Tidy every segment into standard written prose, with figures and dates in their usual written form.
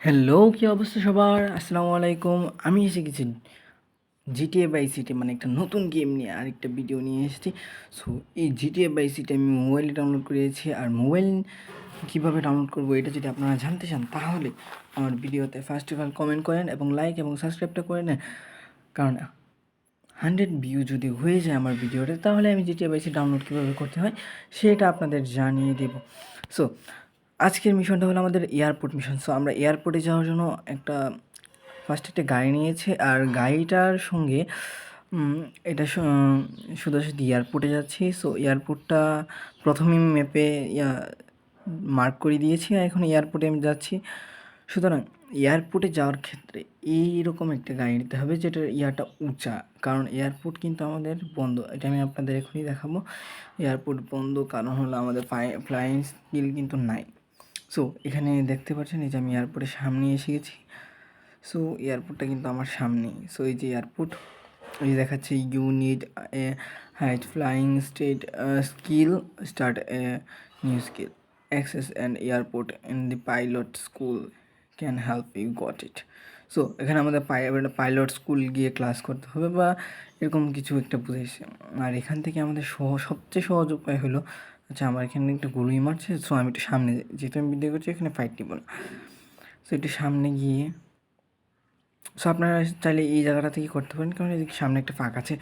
Hello, কী অবস্থা সবার? আসসালামু আলাইকুম। আমি এসে গেছি জিটিএ বাই সিটি, মানে একটা নতুন গেম নিয়ে আরেকটা ভিডিও নিয়ে এসেছি। সো এই জিটিএ বাই সিটি আমি মোবাইলে ডাউনলোড করেছি, আর মোবাইল কীভাবে ডাউনলোড করবো এটা যদি আপনারা জানতে চান তাহলে আমার ভিডিওতে ফার্স্ট অফ অল কমেন্ট করেন এবং লাইক এবং সাবস্ক্রাইবটা করে নেন। কারণ 100 ভিউ যদি হয়ে যায় আমার ভিডিওতে, তাহলে আমি জিটিএ বাই সিটি ডাউনলোড কীভাবে করতে হয় সেটা আপনাদের জানিয়ে দেব। সো আজকের মিশনটা হলো আমাদের এয়ারপোর্ট মিশন। সো আমরা এয়ারপোর্টে যাওয়ার জন্য ফার্স্ট একটা গাড়ি নিয়েছি, আর গাড়িটার সঙ্গে এটা সোজাসুজি এয়ারপোর্টে যাচ্ছি। সো এয়ারপোর্টটা প্রথমেই ম্যাপে মার্ক করে দিয়েছি, আর এখন এয়ারপোর্টে আমি যাচ্ছি। সুতরাং এয়ারপোর্টে যাওয়ার ক্ষেত্রে এইরকম একটা গাড়ি নিতে হবে যেটার ইয়াটা উঁচা, কারণ এয়ারপোর্ট কিন্তু আমাদের বন্ধ। এটা আমি আপনাদের এখনই দেখাবো। এয়ারপোর্ট বন্ধ কারণ হলো আমাদের ফ্লাইং স্কিল কিন্তু নাই। সো এখানে দেখতে পাচ্ছেন এই যে আমি এয়ারপোর্টের সামনে এসে গেছি। সো এয়ারপোর্টটা কিন্তু আমার সামনেই। সো এই যে এয়ারপোর্ট, এই দেখাচ্ছে you need a height flying state skill, start a new skill, access and airport in the pilot school can help you got it. So এখানে আমাদের পাইলট স্কুল গিয়ে ক্লাস করতে হবে বা এরকম কিছু একটা বুঝাইছে। আর এখান থেকে আমাদের সবচেয়ে সহজ উপায় হলো, আচ্ছা আমার এখানে একটা গুলুই মারছে। সো আমি একটু সামনে, যেহেতু আমি ভিডিও করছি এখানে ফাইট নিব না, সো একটু সামনে গিয়ে, সো আপনারা চাইলে এই জায়গাটা থেকে করতে পারেন, কারণ এদিকে সামনে একটা ফাঁক আছে।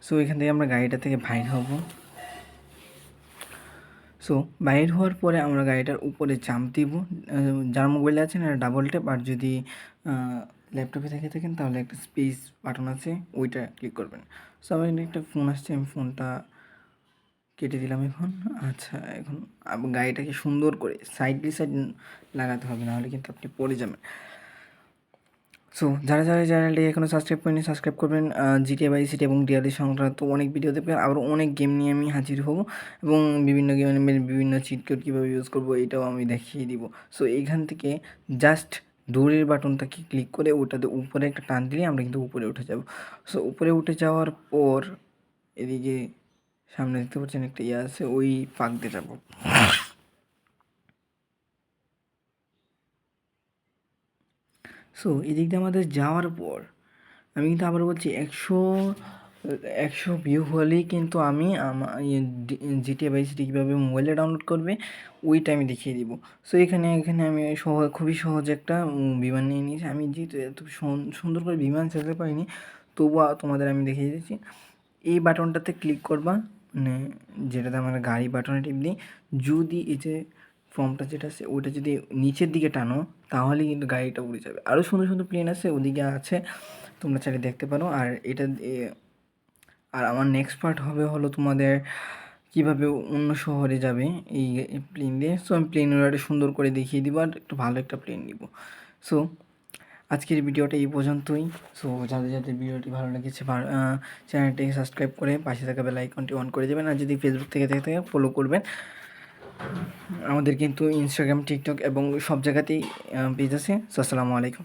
সো এখান থেকে আমরা গাড়িটা থেকে বাইর হব। সো বাইর হওয়ার পরে আমরা গাড়িটার উপরে জাম্প দিব। যার মোবাইলে আছেন এটা ডাবল ট্যাপ, আর যদি ল্যাপটপে থেকে থাকেন তাহলে একটা স্পেস বাটন আছে, ওইটা ক্লিক করবেন। সো আমার এখানে একটা ফোন আসছে, আমি ফোনটা কেটে দিলাম এখন। আচ্ছা, এখন গাড়িটাকে সুন্দর করে সাইড বাই সাইড লাগাতে হবে, নাহলে কিন্তু আপনি পড়ে যাবেন। সো যারা চ্যানেলটি এখনও সাবস্ক্রাইব করেনি সাবস্ক্রাইব করবেন। জিটিএ বাই সিটি এবং ডিআরডি সংক্রান্ত অনেক ভিডিও দেখবেন, আবার অনেক গেম নিয়ে আমি হাজির হব, এবং বিভিন্ন গেমের বিভিন্ন চিট কোড কীভাবে ইউজ করবো এটাও আমি দেখিয়ে দিব। সো এইখান থেকে জাস্ট দৌড়ের বাটনটাকে ক্লিক করে ওটাতে উপরে একটা টান দিলে আমরা কিন্তু উপরে উঠে যাব। সো উপরে উঠে যাওয়ার পর এদিকে সামনে দেখতে পাচ্ছেন একটা ইয়ে আছে, ওই ফাঁক দিয়ে যাবো। সো এদিক দিয়ে আমাদের যাওয়ার পর আমি কিন্তু আবার বলছি, 100 ভিউ হলেই কিন্তু আমি আমার জিটিএ বাই সিটি কীভাবে মোবাইলে ডাউনলোড করবে ওইটা আমি দেখিয়ে দিব। সো এখানে আমি খুবই সহজ একটা বিমান নিয়ে নিয়েছি। আমি যেহেতু এত সুন্দর করে বিমান চালাতে পারিনি, তবুও তোমাদের আমি দেখিয়ে দিচ্ছি। এই বাটনটাতে ক্লিক করবা, মানে যেটাতে আমরা গাড়ি বাটনে টিপ দিই। যদি এই যে ফর্মটা যেটা আছে ওইটা যদি নিচের দিকে টানো, তাহলে কিন্তু গাড়িটা উড়ে যাবে। আরও সুন্দর সুন্দর প্লেন আছে ওদিকে আছে, তোমরা চাইলে দেখতে পারো। আর আমার নেক্সট পার্ট হলো তোমাদের কীভাবে অন্য শহরে যাবে এই প্লেন দিয়ে। সো আমি প্লেন ওটা সুন্দর করে দেখিয়ে দিব, আর একটু ভালো একটা প্লেন নিব। সো আজকের ভিডিওটা এই পর্যন্তই। সো যাদের ভিডিওটি ভালো লেগেছে চ্যানেলটিকে সাবস্ক্রাইব করে পাশে থাকা বেল আইকনটি অন করে দেবেন, আর যদি ফেসবুক থেকে ফলো করবেন। আমাদের কিন্তু ইনস্টাগ্রাম, টিকটক এবং সব জায়গাতেই পেজ আছে। সো আসসালামু আলাইকুম।